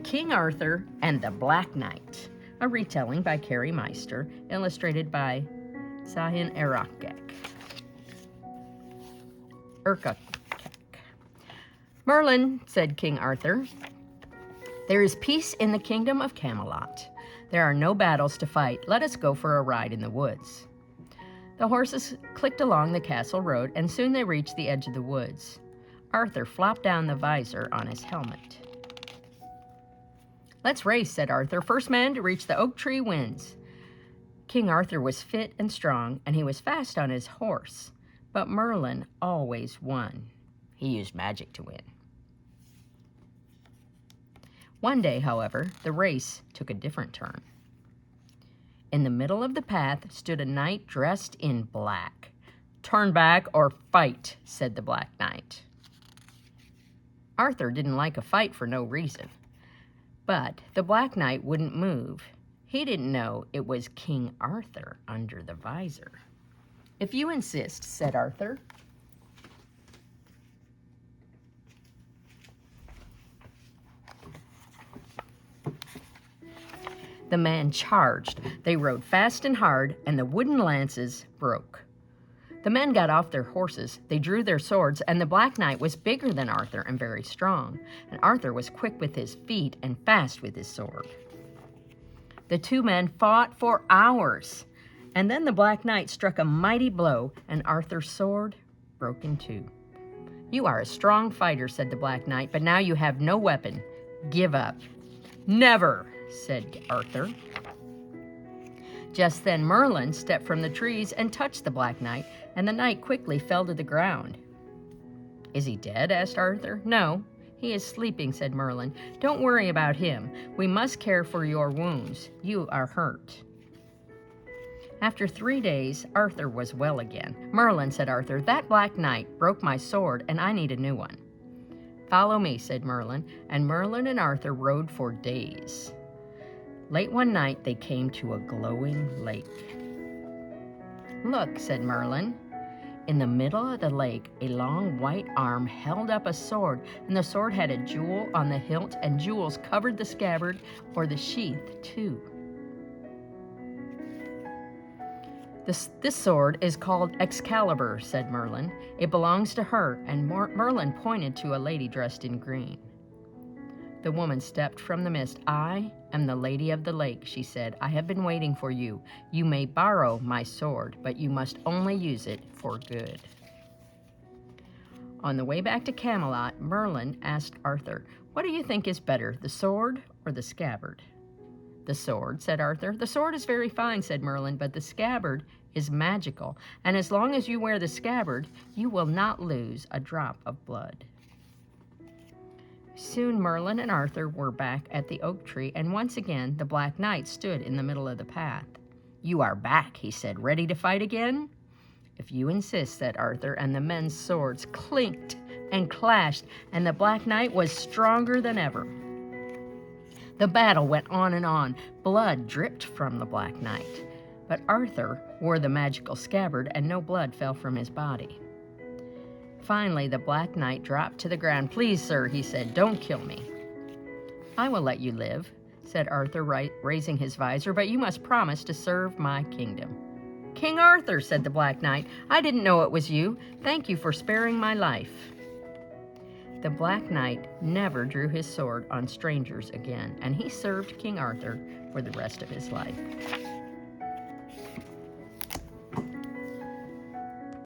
King Arthur and the Black Knight, a retelling by Carrie Meister, illustrated by Sahin Erkak. Merlin, said King Arthur, there is peace in the kingdom of Camelot. There are no battles to fight. Let us go for a ride in the woods. The horses clicked along the castle road, and soon they reached the edge of the woods. Arthur flopped down the visor on his helmet. Let's race, said Arthur. First man to reach the oak tree wins. King Arthur was fit and strong, and he was fast on his horse. But Merlin always won. He used magic to win. One day, however, the race took a different turn. In the middle of the path stood a knight dressed in black. Turn back or fight, said the Black Knight. Arthur didn't like a fight for no reason. But the Black Knight wouldn't move. He didn't know it was King Arthur under the visor. If you insist, said Arthur. The man charged. They rode fast and hard, and the wooden lances broke. The men got off their horses, they drew their swords, and the Black Knight was bigger than Arthur and very strong, and Arthur was quick with his feet and fast with his sword. The two men fought for hours, and then the Black Knight struck a mighty blow, and Arthur's sword broke in two. You are a strong fighter, said the Black Knight, but now you have no weapon. Give up. Never, said Arthur. Just then Merlin stepped from the trees and touched the Black Knight, and the knight quickly fell to the ground. Is he dead? Asked Arthur. No, he is sleeping, said Merlin. Don't worry about him. We must care for your wounds. You are hurt. After 3 days, Arthur was well again. Merlin, said Arthur, that Black Knight broke my sword, and I need a new one. Follow me, said Merlin, and Merlin and Arthur rode for days. Late one night, they came to a glowing lake. Look, said Merlin. In the middle of the lake, a long white arm held up a sword, and the sword had a jewel on the hilt, and jewels covered the scabbard or the sheath, too. This sword is called Excalibur, said Merlin. It belongs to her, and Merlin pointed to a lady dressed in green. The woman stepped from the mist. I am the Lady of the Lake, she said. I have been waiting for you. You may borrow my sword, but you must only use it for good. On the way back to Camelot, Merlin asked Arthur, what do you think is better, the sword or the scabbard? The sword, said Arthur. The sword is very fine, said Merlin, but the scabbard is magical, and as long as you wear the scabbard, you will not lose a drop of blood. Soon Merlin and Arthur were back at the oak tree, and once again the Black Knight stood in the middle of the path. You are back, he said, ready to fight again? If you insist, said Arthur, and the men's swords clinked and clashed, and the Black Knight was stronger than ever. The battle went on and on. Blood dripped from the Black Knight, but Arthur wore the magical scabbard, and no blood fell from his body. Finally, the Black Knight dropped to the ground. Please, sir, he said, don't kill me. I will let you live, said Arthur, raising his visor, but you must promise to serve my kingdom. King Arthur, said the Black Knight, I didn't know it was you. Thank you for sparing my life. The Black Knight never drew his sword on strangers again, and he served King Arthur for the rest of his life.